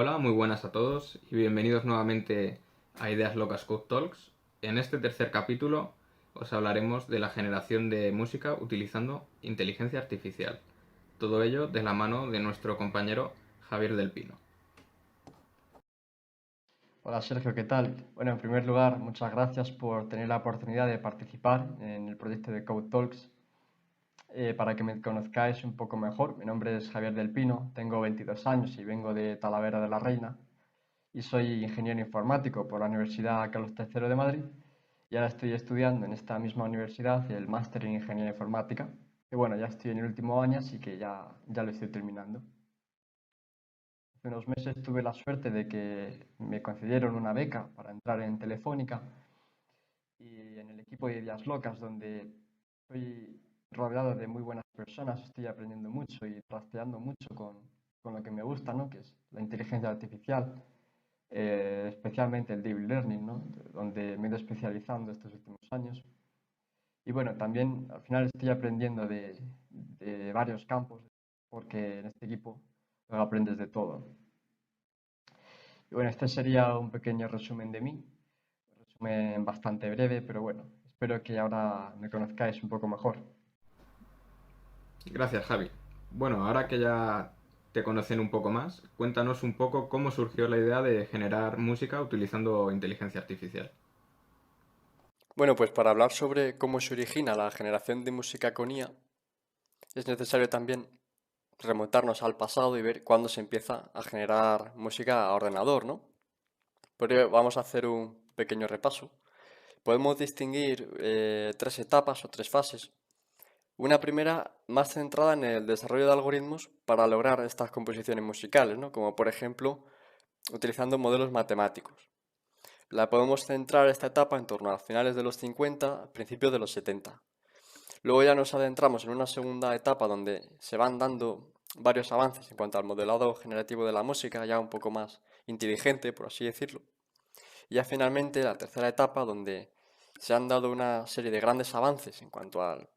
Hola, muy buenas a todos y bienvenidos nuevamente a Ideas Locas Code Talks. En este tercer capítulo os hablaremos de la generación de música utilizando inteligencia artificial. Todo ello de la mano de nuestro compañero Javier del Pino. Hola Sergio, ¿qué tal? Bueno, en primer lugar, muchas gracias por tener la oportunidad de participar en el proyecto de Code Talks. Para que me conozcáis un poco mejor, mi nombre es Javier del Pino, tengo 22 años y vengo de Talavera de la Reina y soy ingeniero informático por la Universidad Carlos III de Madrid y ahora estoy estudiando en esta misma universidad el máster en ingeniería informática. Y bueno, ya estoy en el último año, así que ya lo estoy terminando. Hace unos meses tuve la suerte de que me concedieron una beca para entrar en Telefónica y en el equipo de Ideas Locas, donde estoy rodeado de muy buenas personas, estoy aprendiendo mucho y trasteando mucho con lo que me gusta, ¿no? Que es la inteligencia artificial, especialmente el deep learning, ¿no? Donde me he ido especializando estos últimos años. Y bueno, también al final estoy aprendiendo de varios campos, porque en este equipo aprendes de todo. Y bueno, este sería un pequeño resumen de mí, un resumen bastante breve, pero bueno, espero que ahora me conozcáis un poco mejor. Gracias, Javi. Bueno, ahora que ya te conocen un poco más, cuéntanos un poco cómo surgió la idea de generar música utilizando inteligencia artificial. Bueno, pues para hablar sobre cómo se origina la generación de música con IA, es necesario también remontarnos al pasado y ver cuándo se empieza a generar música a ordenador, ¿no? Por ello vamos a hacer un pequeño repaso. Podemos distinguir tres etapas o tres fases. Una primera más centrada en el desarrollo de algoritmos para lograr estas composiciones musicales, ¿no? Como por ejemplo utilizando modelos matemáticos. La podemos centrar esta etapa en torno a finales de los 50, principios de los 70. Luego ya nos adentramos en una segunda etapa donde se van dando varios avances en cuanto al modelado generativo de la música, ya un poco más inteligente, por así decirlo. Y ya finalmente la tercera etapa donde se han dado una serie de grandes avances en cuanto al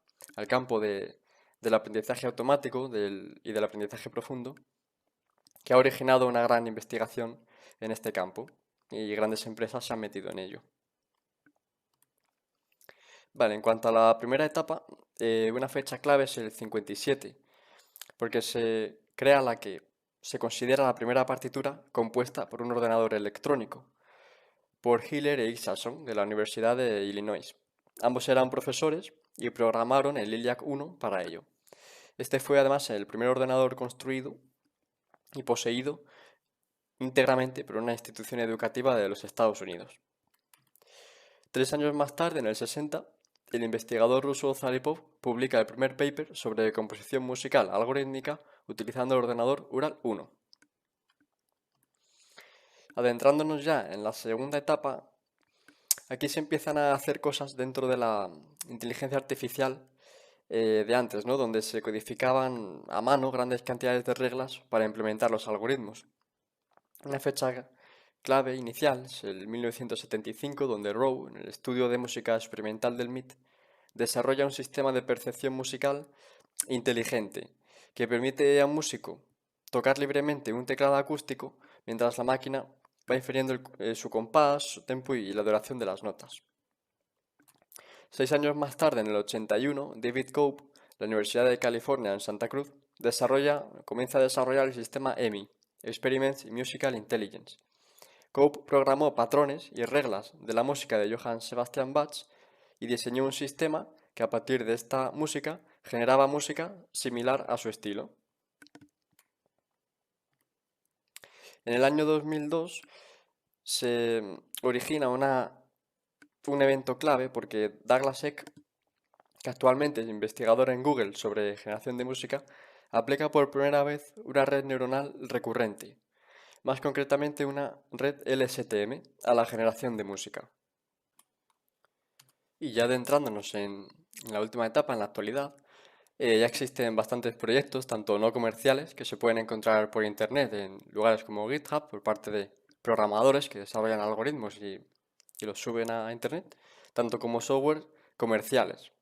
campo del aprendizaje automático y del aprendizaje profundo, que ha originado una gran investigación en este campo y grandes empresas se han metido en ello. Vale, en cuanto a la primera etapa, una fecha clave es el 57, porque se crea la que se considera la primera partitura compuesta por un ordenador electrónico, por Hiller e Isaacson, de la Universidad de Illinois. Ambos eran profesores y programaron el ELIAC 1 para ello. Este fue además el primer ordenador construido y poseído íntegramente por una institución educativa de los Estados Unidos. 3 años más tarde, en el 60, el investigador ruso Zaripov publica el primer paper sobre composición musical algorítmica utilizando el ordenador Ural 1. Adentrándonos ya en la segunda etapa, aquí se empiezan a hacer cosas dentro de la inteligencia artificial de antes, ¿no? Donde se codificaban a mano grandes cantidades de reglas para implementar los algoritmos. Una fecha clave inicial es el 1975, donde Rowe, en el estudio de música experimental del MIT, desarrolla un sistema de percepción musical inteligente que permite a un músico tocar libremente un teclado acústico mientras la máquina va infiriendo su compás, su tempo y la duración de las notas. 6 años más tarde, en el 81, David Cope, de la Universidad de California en Santa Cruz, comienza a desarrollar el sistema EMI, Experiments in Musical Intelligence. Cope programó patrones y reglas de la música de Johann Sebastian Bach y diseñó un sistema que a partir de esta música generaba música similar a su estilo. En el año 2002 se origina un evento clave porque Douglas Eck, que actualmente es investigador en Google sobre generación de música, aplica por primera vez una red neuronal recurrente, más concretamente una red LSTM, a la generación de música. Y ya adentrándonos en la última etapa, en la actualidad, ya existen bastantes proyectos, tanto no comerciales, que se pueden encontrar por internet en lugares como GitHub, por parte de programadores que desarrollan algoritmos y los suben a internet, tanto como software comerciales,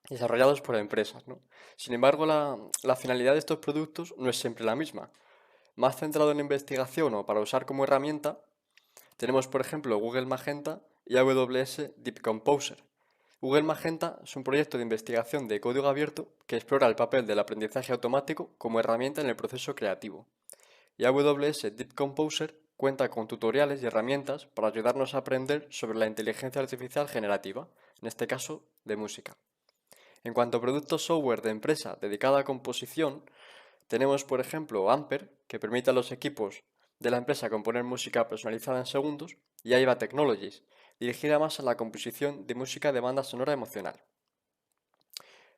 desarrollados por empresas, ¿no? Sin embargo, la finalidad de estos productos no es siempre la misma. más centrado en investigación o para usar como herramienta, tenemos por ejemplo Google Magenta y AWS Deep Composer. Google Magenta es un proyecto de investigación de código abierto que explora el papel del aprendizaje automático como herramienta en el proceso creativo. Y AWS Deep Composer cuenta con tutoriales y herramientas para ayudarnos a aprender sobre la inteligencia artificial generativa, en este caso de música. En cuanto a productos software de empresa dedicada a composición, tenemos por ejemplo Amper, que permite a los equipos de la empresa componer música personalizada en segundos, y Aiva Technologies, dirigida más a la composición de música de banda sonora emocional.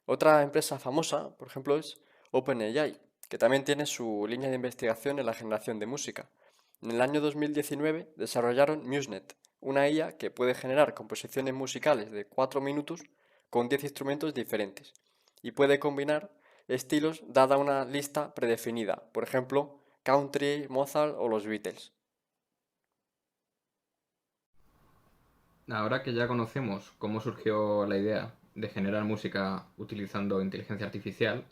Otra empresa famosa, por ejemplo, es OpenAI, que también tiene su línea de investigación en la generación de música. En el año 2019 desarrollaron MuseNet, una IA que puede generar composiciones musicales de 4 minutos con 10 instrumentos diferentes y puede combinar estilos dada una lista predefinida, por ejemplo, country, Mozart o los Beatles. Ahora que ya conocemos cómo surgió la idea de generar música utilizando inteligencia artificial,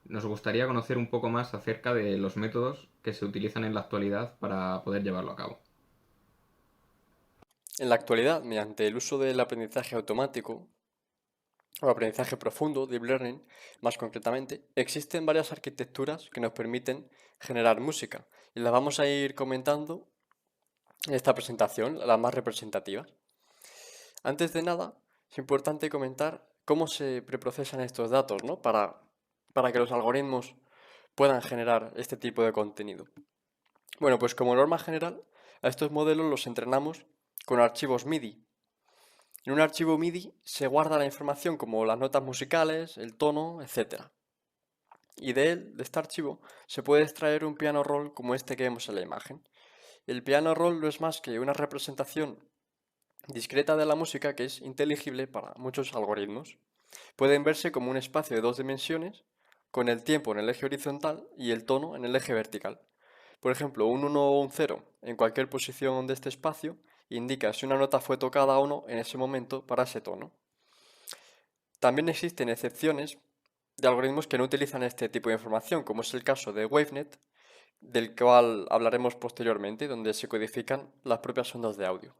nos gustaría conocer un poco más acerca de los métodos que se utilizan en la actualidad para poder llevarlo a cabo. En la actualidad, mediante el uso del aprendizaje automático o aprendizaje profundo, Deep Learning, más concretamente, existen varias arquitecturas que nos permiten generar música y las vamos a ir comentando en esta presentación, las más representativas. Antes de nada, es importante comentar cómo se preprocesan estos datos, ¿no? Para que los algoritmos puedan generar este tipo de contenido. Bueno, pues como norma general, a estos modelos los entrenamos con archivos MIDI. En un archivo MIDI se guarda la información como las notas musicales, el tono, etc. Y de este archivo, se puede extraer un piano roll como este que vemos en la imagen. El piano roll no es más que una representación discreta de la música que es inteligible para muchos algoritmos. Pueden verse como un espacio de 2 dimensiones, con el tiempo en el eje horizontal y el tono en el eje vertical. Por ejemplo, un 1 o un 0 en cualquier posición de este espacio indica si una nota fue tocada o no en ese momento para ese tono. También existen excepciones de algoritmos que no utilizan este tipo de información, como es el caso de WaveNet, del cual hablaremos posteriormente, donde se codifican las propias ondas de audio.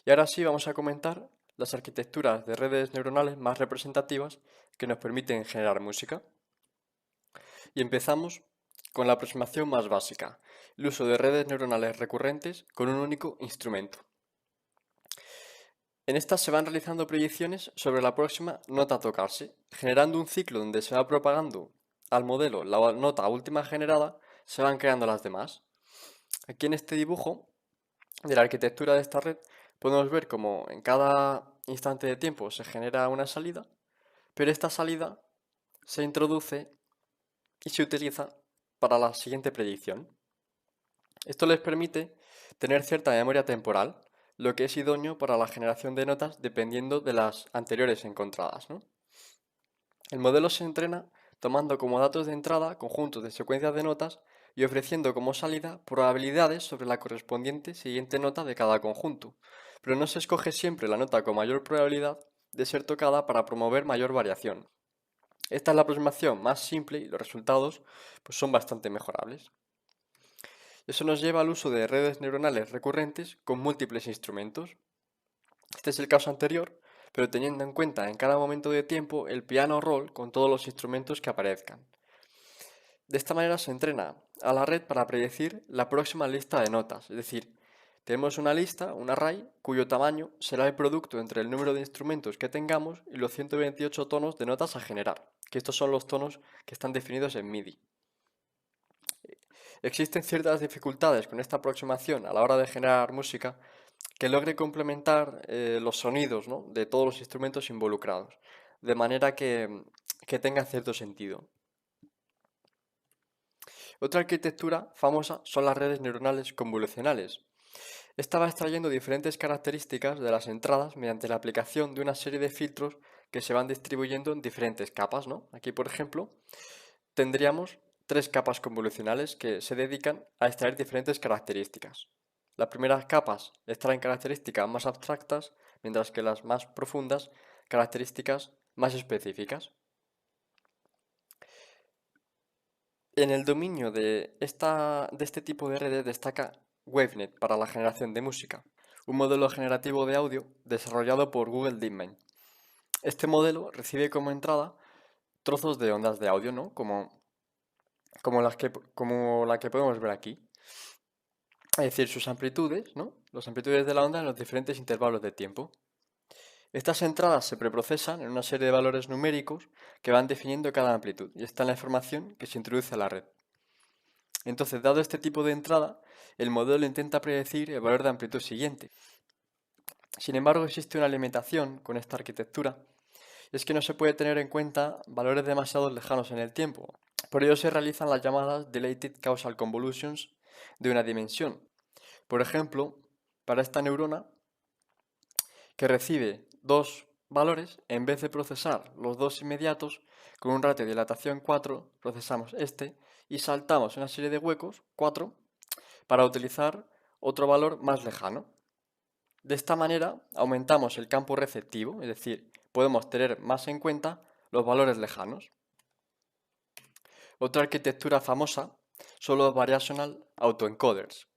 Y ahora sí vamos a comentar las arquitecturas de redes neuronales más representativas que nos permiten generar música. Y empezamos con la aproximación más básica, el uso de redes neuronales recurrentes con un único instrumento. En estas se van realizando predicciones sobre la próxima nota a tocarse, generando un ciclo donde se va propagando al modelo la nota última generada, se van creando las demás. Aquí en este dibujo de la arquitectura de esta red podemos ver cómo en cada instante de tiempo se genera una salida, pero esta salida se introduce y se utiliza para la siguiente predicción. Esto les permite tener cierta memoria temporal, lo que es idóneo para la generación de notas dependiendo de las anteriores encontradas, ¿no? El modelo se entrena tomando como datos de entrada conjuntos de secuencias de notas y ofreciendo como salida probabilidades sobre la correspondiente siguiente nota de cada conjunto, pero no se escoge siempre la nota con mayor probabilidad de ser tocada para promover mayor variación. Esta es la aproximación más simple y los resultados pues, son bastante mejorables. Eso nos lleva al uso de redes neuronales recurrentes con múltiples instrumentos. Este es el caso anterior, pero teniendo en cuenta en cada momento de tiempo el piano roll con todos los instrumentos que aparezcan. De esta manera se entrena a la red para predecir la próxima lista de notas, es decir, tenemos una lista, un array, cuyo tamaño será el producto entre el número de instrumentos que tengamos y los 128 tonos de notas a generar, que estos son los tonos que están definidos en MIDI. Existen ciertas dificultades con esta aproximación a la hora de generar música que logre complementar los sonidos, ¿no?, de todos los instrumentos involucrados, de manera que tenga cierto sentido. Otra arquitectura famosa son las redes neuronales convolucionales. Esta va extrayendo diferentes características de las entradas mediante la aplicación de una serie de filtros que se van distribuyendo en diferentes capas, ¿no? Aquí, por ejemplo, tendríamos 3 capas convolucionales que se dedican a extraer diferentes características. Las primeras capas extraen características más abstractas, mientras que las más profundas, características más específicas. En el dominio de este tipo de redes destaca WaveNet para la generación de música, un modelo generativo de audio desarrollado por Google DeepMind. Este modelo recibe como entrada trozos de ondas de audio, ¿no? Como la que podemos ver aquí. Es decir, sus amplitudes, ¿no? Las amplitudes de la onda en los diferentes intervalos de tiempo. Estas entradas se preprocesan en una serie de valores numéricos que van definiendo cada amplitud, y esta es la información que se introduce a la red. Entonces, dado este tipo de entrada, el modelo intenta predecir el valor de amplitud siguiente. Sin embargo, existe una limitación con esta arquitectura, y es que no se puede tener en cuenta valores demasiado lejanos en el tiempo. Por ello se realizan las llamadas Dilated Causal Convolutions de una dimensión. Por ejemplo, para esta neurona, que recibe dos valores, en vez de procesar los dos inmediatos, con un ratio de dilatación 4, procesamos este y saltamos una serie de huecos, 4, para utilizar otro valor más lejano. De esta manera aumentamos el campo receptivo, es decir, podemos tener más en cuenta los valores lejanos. Otra arquitectura famosa son los Variational Autoencoders.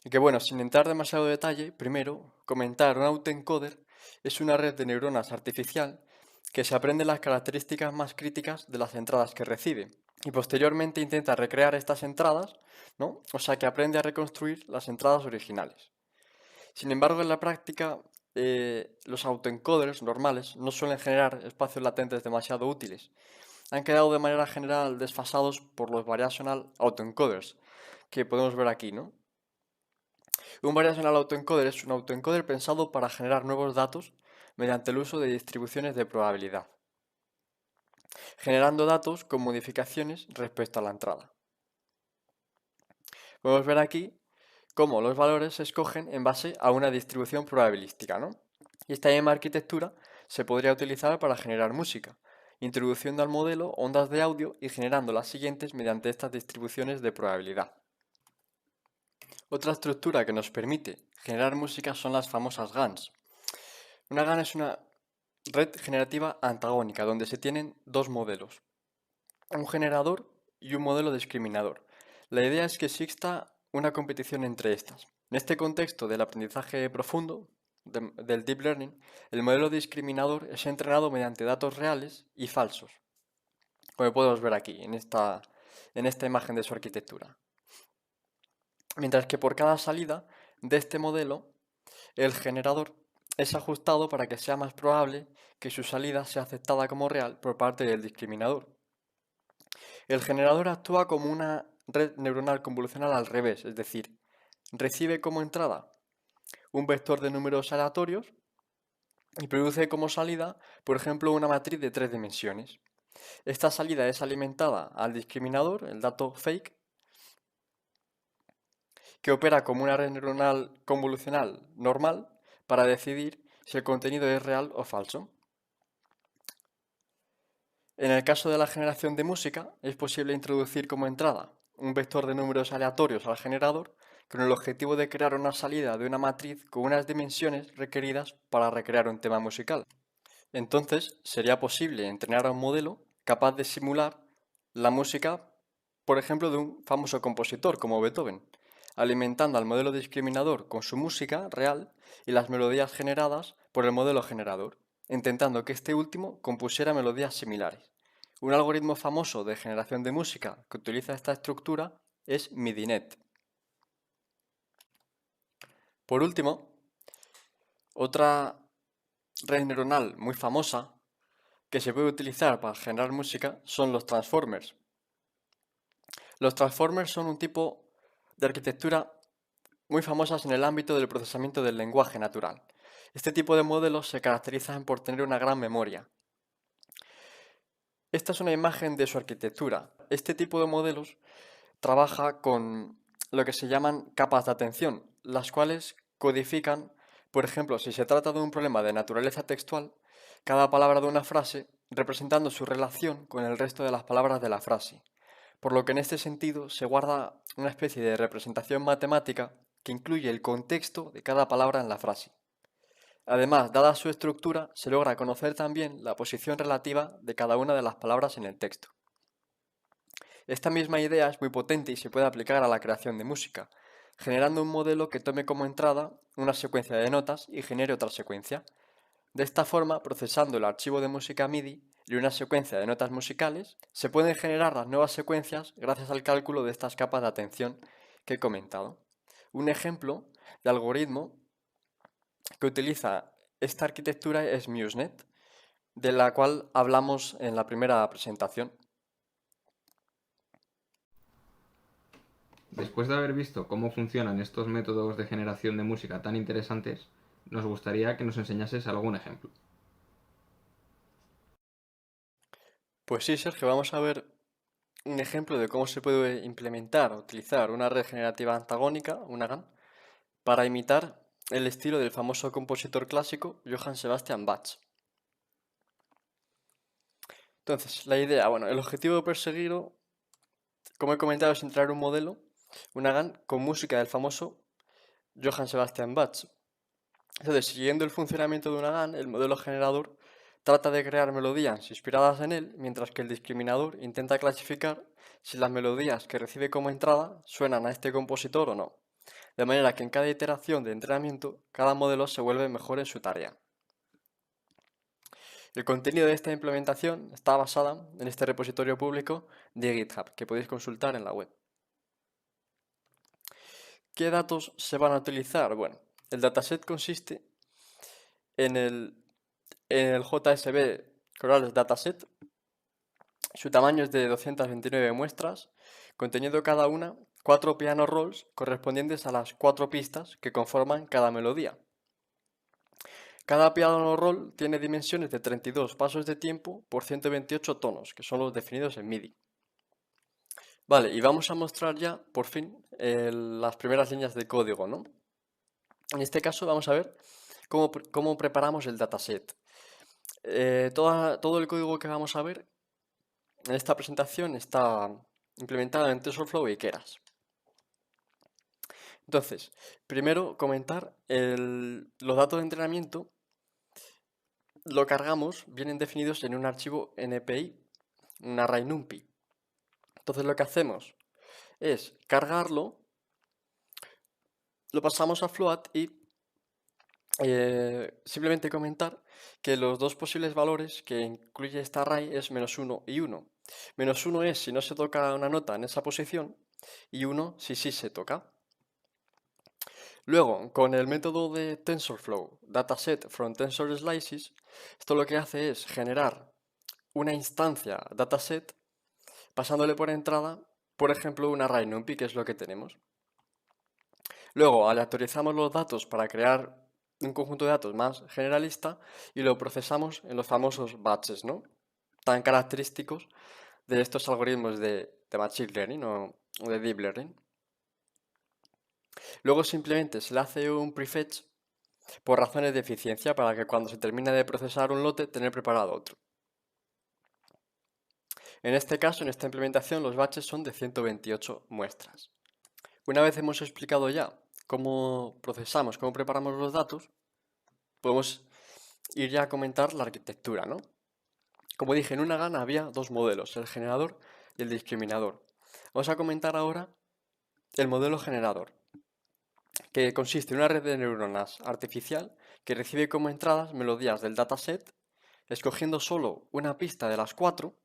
Y que bueno, sin entrar demasiado detalle, primero comentar un autoencoder es una red de neuronas artificial que se aprende las características más críticas de las entradas que recibe y posteriormente intenta recrear estas entradas, ¿no? O sea que aprende a reconstruir las entradas originales. Sin embargo, en la práctica, los autoencoders normales no suelen generar espacios latentes demasiado útiles. Han quedado de manera general desfasados por los Variational Autoencoders, que podemos ver aquí, ¿no? Un Variational Autoencoder es un autoencoder pensado para generar nuevos datos mediante el uso de distribuciones de probabilidad, generando datos con modificaciones respecto a la entrada. Podemos ver aquí cómo los valores se escogen en base a una distribución probabilística, ¿no? Y esta misma arquitectura se podría utilizar para generar música, introduciendo al modelo ondas de audio y generando las siguientes mediante estas distribuciones de probabilidad. Otra estructura que nos permite generar música son las famosas GANs. Una GAN es una red generativa antagónica donde se tienen dos modelos, un generador y un modelo discriminador. La idea es que exista una competición entre estas. En este contexto del aprendizaje profundo, del deep learning, el modelo discriminador es entrenado mediante datos reales y falsos, como podemos ver aquí en esta imagen de su arquitectura. Mientras que por cada salida de este modelo, el generador es ajustado para que sea más probable que su salida sea aceptada como real por parte del discriminador. El generador actúa como una red neuronal convolucional al revés, es decir, recibe como entrada un vector de números aleatorios y produce como salida, por ejemplo, una matriz de 3 dimensiones. Esta salida es alimentada al discriminador, el dato fake, que opera como una red neuronal convolucional normal para decidir si el contenido es real o falso. En el caso de la generación de música, es posible introducir como entrada un vector de números aleatorios al generador con el objetivo de crear una salida de una matriz con unas dimensiones requeridas para recrear un tema musical. Entonces, sería posible entrenar a un modelo capaz de simular la música, por ejemplo, de un famoso compositor como Beethoven, alimentando al modelo discriminador con su música real y las melodías generadas por el modelo generador, intentando que este último compusiera melodías similares. Un algoritmo famoso de generación de música que utiliza esta estructura es MIDINET. Por último, otra red neuronal muy famosa que se puede utilizar para generar música son los transformers. Los transformers son un tipo de arquitectura muy famosas en el ámbito del procesamiento del lenguaje natural. Este tipo de modelos se caracterizan por tener una gran memoria. Esta es una imagen de su arquitectura. Este tipo de modelos trabaja con lo que se llaman capas de atención, las cuales codifican, por ejemplo, si se trata de un problema de naturaleza textual, cada palabra de una frase representando su relación con el resto de las palabras de la frase. Por lo que en este sentido se guarda una especie de representación matemática que incluye el contexto de cada palabra en la frase. Además, dada su estructura, se logra conocer también la posición relativa de cada una de las palabras en el texto. Esta misma idea es muy potente y se puede aplicar a la creación de música, generando un modelo que tome como entrada una secuencia de notas y genere otra secuencia. De esta forma, procesando el archivo de música MIDI y una secuencia de notas musicales, se pueden generar las nuevas secuencias gracias al cálculo de estas capas de atención que he comentado. Un ejemplo de algoritmo que utiliza esta arquitectura es MuseNet, de la cual hablamos en la primera presentación. Después de haber visto cómo funcionan estos métodos de generación de música tan interesantes, nos gustaría que nos enseñases algún ejemplo. Pues sí, Sergio, vamos a ver un ejemplo de cómo se puede implementar o utilizar una red generativa antagónica, una GAN, para imitar el estilo del famoso compositor clásico Johann Sebastian Bach. Entonces, la idea, bueno, el objetivo perseguido, como he comentado, es entrar un modelo, una GAN, con música del famoso Johann Sebastian Bach. Entonces, siguiendo el funcionamiento de una GAN, el modelo generador trata de crear melodías inspiradas en él, mientras que el discriminador intenta clasificar si las melodías que recibe como entrada suenan a este compositor o no. De manera que en cada iteración de entrenamiento, cada modelo se vuelve mejor en su tarea. El contenido de esta implementación está basada en este repositorio público de GitHub, que podéis consultar en la web. ¿Qué datos se van a utilizar? Bueno, el dataset consiste en el JSB Corales Dataset. Su tamaño es de 229 muestras, conteniendo cada una 4 piano rolls correspondientes a las 4 pistas que conforman cada melodía. Cada piano roll tiene dimensiones de 32 pasos de tiempo por 128 tonos, que son los definidos en MIDI. Vale, y vamos a mostrar ya, por fin, las primeras líneas de código, ¿no? En este caso vamos a ver cómo preparamos el dataset. Todo el código que vamos a ver en esta presentación está implementado en TensorFlow y Keras. Entonces, primero comentar los datos de entrenamiento. Lo cargamos, vienen definidos en un archivo NPI, un array NumPy. Entonces lo que hacemos es cargarlo, lo pasamos a float y simplemente comentar que los dos posibles valores que incluye este array es -1 y 1. -1 es si no se toca una nota en esa posición y 1 si sí se toca. Luego, con el método de TensorFlow, dataset from tensor slices, esto lo que hace es generar una instancia dataset pasándole por entrada, por ejemplo, un array NumPy, que es lo que tenemos. Luego, aleatorizamos los datos para crear un conjunto de datos más generalista y lo procesamos en los famosos batches, ¿no? Tan característicos de estos algoritmos de Machine Learning o de Deep Learning. Luego simplemente se le hace un prefetch por razones de eficiencia para que cuando se termine de procesar un lote, tener preparado otro. En este caso, en esta implementación, los batches son de 128 muestras. Una vez hemos explicado ya cómo procesamos, cómo preparamos los datos, podemos ir ya a comentar la arquitectura, ¿no? Como dije, en una GAN había dos modelos, el generador y el discriminador. Vamos a comentar ahora el modelo generador, que consiste en una red de neuronas artificial que recibe como entradas melodías del dataset, escogiendo solo una pista de las 4,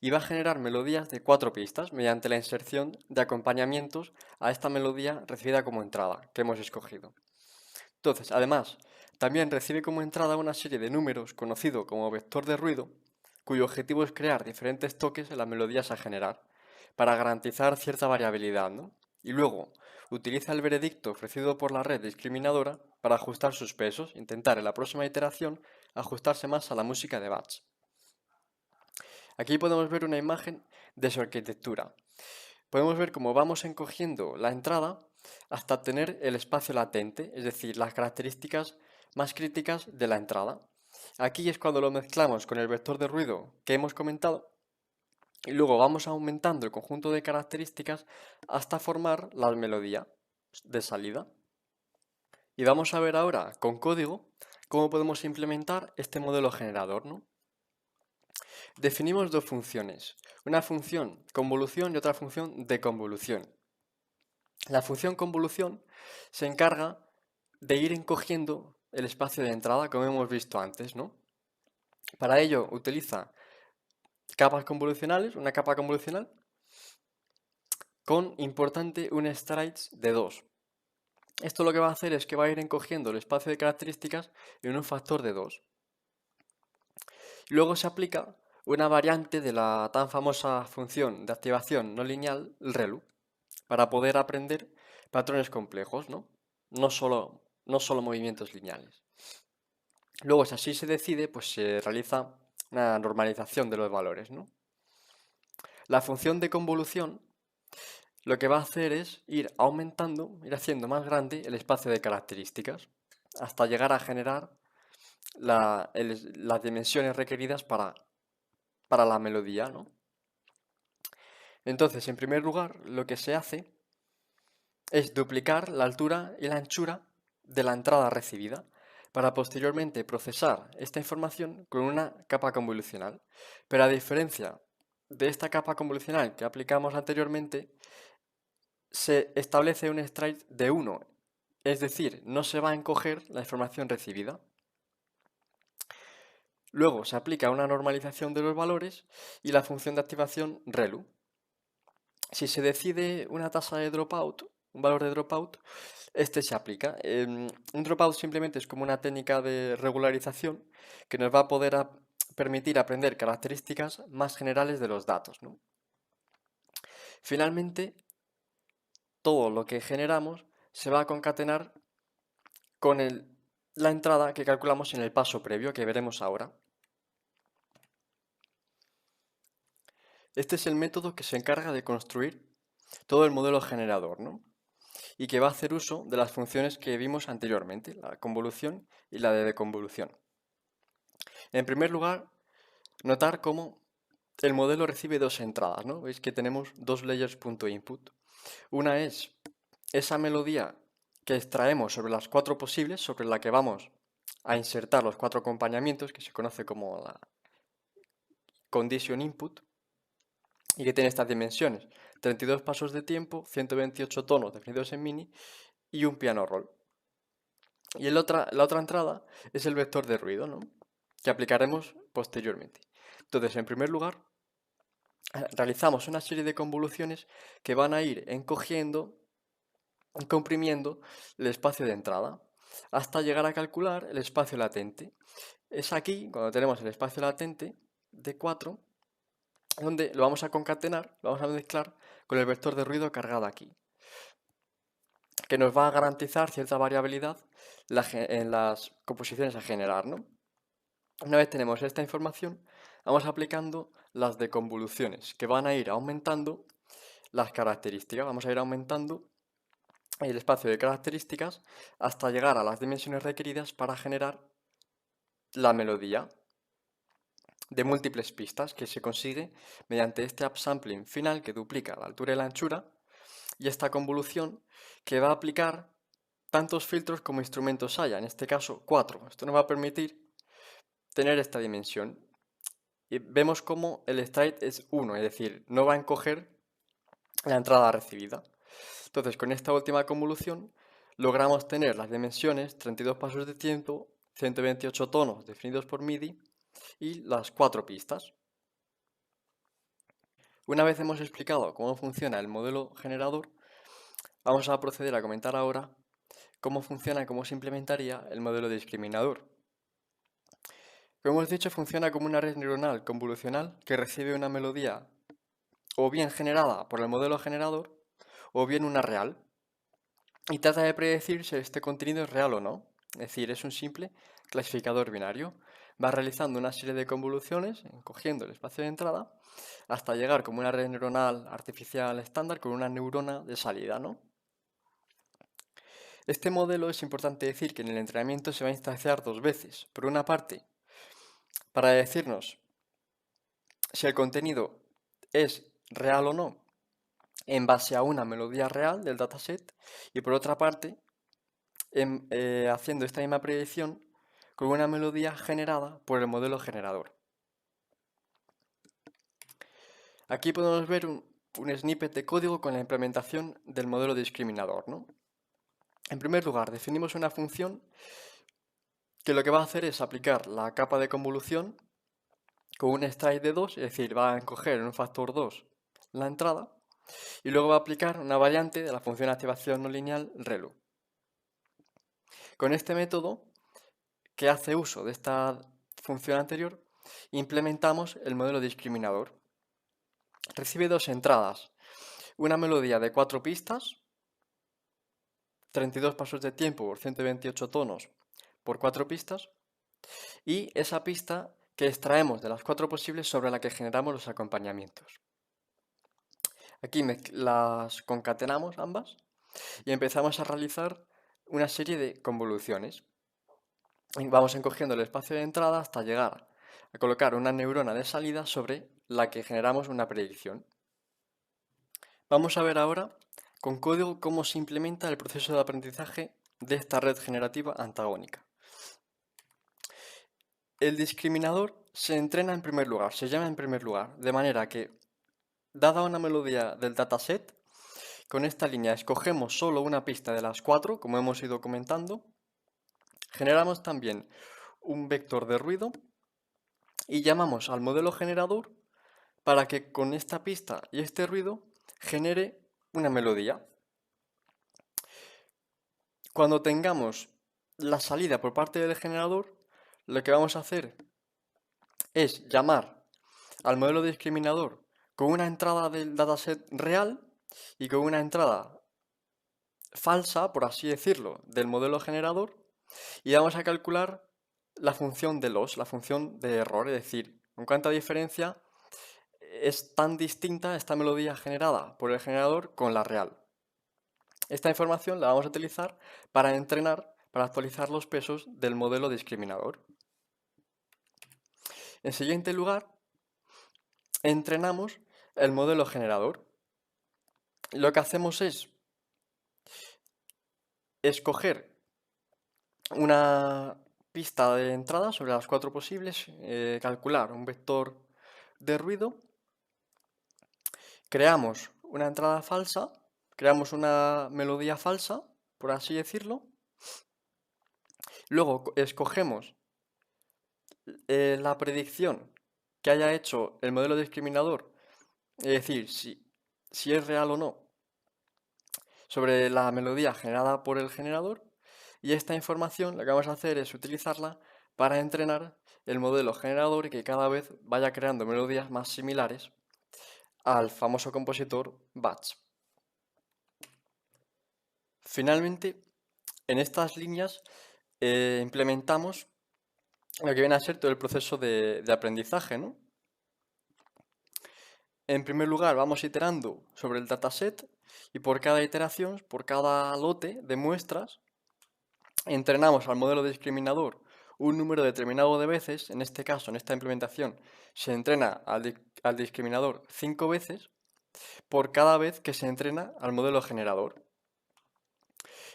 y va a generar melodías de 4 pistas mediante la inserción de acompañamientos a esta melodía recibida como entrada que hemos escogido. Entonces, además, también recibe como entrada una serie de números conocido como vector de ruido, cuyo objetivo es crear diferentes toques en las melodías a generar, para garantizar cierta variabilidad, ¿no? Y luego, utiliza el veredicto ofrecido por la red discriminadora para ajustar sus pesos, intentar en la próxima iteración ajustarse más a la música de Bach. Aquí podemos ver una imagen de su arquitectura. Podemos ver cómo vamos encogiendo la entrada hasta tener el espacio latente, es decir, las características más críticas de la entrada. Aquí es cuando lo mezclamos con el vector de ruido que hemos comentado y luego vamos aumentando el conjunto de características hasta formar la melodía de salida. Y vamos a ver ahora con código cómo podemos implementar este modelo generador, ¿no? Definimos dos funciones, una función convolución y otra función de convolución. La función convolución se encarga de ir encogiendo el espacio de entrada, como hemos visto antes, ¿no? Para ello utiliza capas convolucionales, una capa convolucional, con importante un stride de 2. Esto lo que va a hacer es que va a ir encogiendo el espacio de características en un factor de 2. Luego se aplica una variante de la tan famosa función de activación no lineal, el ReLU, para poder aprender patrones complejos, ¿no? No solo movimientos lineales. Luego, si así se decide, pues se realiza una normalización de los valores, ¿no? La función de convolución lo que va a hacer es ir aumentando, ir haciendo más grande el espacio de características, hasta llegar a generar las dimensiones requeridas para la melodía, ¿no? Entonces, en primer lugar, lo que se hace es duplicar la altura y la anchura de la entrada recibida para posteriormente procesar esta información con una capa convolucional. Pero a diferencia de esta capa convolucional que aplicamos anteriormente, se establece un stride de 1, es decir, no se va a encoger la información recibida. Luego se aplica una normalización de los valores y la función de activación ReLU. Si se decide una tasa de dropout, un valor de dropout, este se aplica. Un dropout simplemente es como una técnica de regularización que nos va a poder permitir aprender características más generales de los datos, ¿no? Finalmente, todo lo que generamos se va a concatenar con la entrada que calculamos en el paso previo que veremos ahora. Este es el método que se encarga de construir todo el modelo generador, ¿no? Y que va a hacer uso de las funciones que vimos anteriormente, la convolución y la de deconvolución. En primer lugar, notar cómo el modelo recibe dos entradas, ¿no? Veis que tenemos dos layers.input. Una es esa melodía que extraemos sobre las 4 posibles, sobre la que vamos a insertar los 4 acompañamientos, que se conoce como la condition input, y que tiene estas dimensiones: 32 pasos de tiempo, 128 tonos definidos en mini y un piano roll. Y la otra entrada es el vector de ruido, ¿no? Que aplicaremos posteriormente. Entonces, en primer lugar, realizamos una serie de convoluciones que van a ir encogiendo y comprimiendo el espacio de entrada hasta llegar a calcular el espacio latente. Es aquí, cuando tenemos el espacio latente de 4, donde lo vamos a concatenar, lo vamos a mezclar con el vector de ruido cargado aquí, que nos va a garantizar cierta variabilidad en las composiciones a generar, ¿no? Una vez tenemos esta información, vamos aplicando las deconvoluciones, que van a ir aumentando las características. Vamos a ir aumentando el espacio de características hasta llegar a las dimensiones requeridas para generar la melodía de múltiples pistas, que se consigue mediante este upsampling final que duplica la altura y la anchura, y esta convolución que va a aplicar tantos filtros como instrumentos haya, en este caso 4. Esto nos va a permitir tener esta dimensión. Y vemos como el stride es 1, es decir, no va a encoger la entrada recibida. Entonces, con esta última convolución logramos tener las dimensiones 32 pasos de tiempo, 128 tonos definidos por MIDI y las 4 pistas. Una vez hemos explicado cómo funciona el modelo generador, vamos a proceder a comentar ahora cómo funciona y cómo se implementaría el modelo discriminador. Como hemos dicho, funciona como una red neuronal convolucional que recibe una melodía o bien generada por el modelo generador o bien una real, y trata de predecir si este contenido es real o no. Es decir, es un simple clasificador binario. Va realizando una serie de convoluciones, encogiendo el espacio de entrada, hasta llegar como una red neuronal artificial estándar con una neurona de salida, ¿no? Este modelo, es importante decir que en el entrenamiento se va a instanciar dos veces. Por una parte, para decirnos si el contenido es real o no en base a una melodía real del dataset, y por otra parte, haciendo esta misma predicción con una melodía generada por el modelo generador. Aquí podemos ver un snippet de código con la implementación del modelo discriminador, ¿no? En primer lugar, definimos una función que lo que va a hacer es aplicar la capa de convolución con un stride de 2, es decir, va a encoger en un factor 2 la entrada, y luego va a aplicar una variante de la función de activación no lineal relu. Con este método, que hace uso de esta función anterior, implementamos el modelo discriminador. Recibe dos entradas, una melodía de 4 pistas, 32 pasos de tiempo por 128 tonos por 4 pistas, y esa pista que extraemos de las 4 posibles sobre la que generamos los acompañamientos. Aquí las concatenamos ambas y empezamos a realizar una serie de convoluciones. Y vamos encogiendo el espacio de entrada hasta llegar a colocar una neurona de salida sobre la que generamos una predicción. Vamos a ver ahora con código cómo se implementa el proceso de aprendizaje de esta red generativa antagónica. El discriminador se entrena en primer lugar, se llama en primer lugar, de manera que, dada una melodía del dataset, con esta línea escogemos solo una pista de las 4, como hemos ido comentando. Generamos también un vector de ruido y llamamos al modelo generador para que con esta pista y este ruido genere una melodía. Cuando tengamos la salida por parte del generador, lo que vamos a hacer es llamar al modelo discriminador con una entrada del dataset real y con una entrada falsa, por así decirlo, del modelo generador, y vamos a calcular la función de loss, la función de error, es decir, con cuánta diferencia es tan distinta esta melodía generada por el generador con la real. Esta información la vamos a utilizar para entrenar, para actualizar los pesos del modelo discriminador. En siguiente lugar, entrenamos el modelo generador. Lo que hacemos es escoger una pista de entrada sobre las 4 posibles, calcular un vector de ruido, creamos una entrada falsa, creamos una melodía falsa, por así decirlo, luego escogemos la predicción que haya hecho el modelo discriminador, es decir, si es real o no, sobre la melodía generada por el generador, y esta información lo que vamos a hacer es utilizarla para entrenar el modelo generador y que cada vez vaya creando melodías más similares al famoso compositor Bach. Finalmente, en estas líneas implementamos lo que viene a ser todo el proceso de aprendizaje, ¿no? En primer lugar, vamos iterando sobre el dataset y por cada iteración, por cada lote de muestras, entrenamos al modelo discriminador un número determinado de veces. En este caso, en esta implementación, se entrena al discriminador 5 veces por cada vez que se entrena al modelo generador.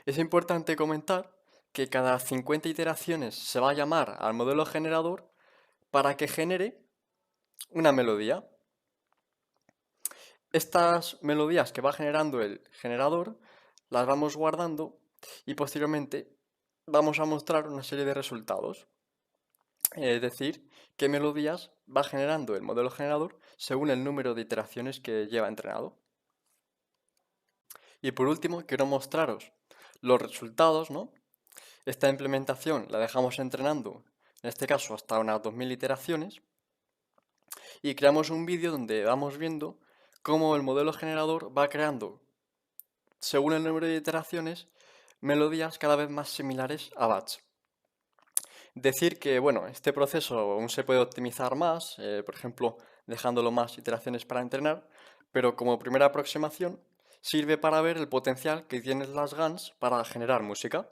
Es importante comentar que cada 50 iteraciones se va a llamar al modelo generador para que genere una melodía. Estas melodías que va generando el generador las vamos guardando y posteriormente vamos a mostrar una serie de resultados. Es decir, qué melodías va generando el modelo generador según el número de iteraciones que lleva entrenado. Y por último, quiero mostraros los resultados, ¿no? Esta implementación la dejamos entrenando, en este caso hasta unas 2000 iteraciones, y creamos un vídeo donde vamos viendo cómo el modelo generador va creando, según el número de iteraciones, melodías cada vez más similares a Bach. Decir que, bueno, este proceso aún se puede optimizar más, por ejemplo, dejándolo más iteraciones para entrenar, pero como primera aproximación sirve para ver el potencial que tienen las GANs para generar música.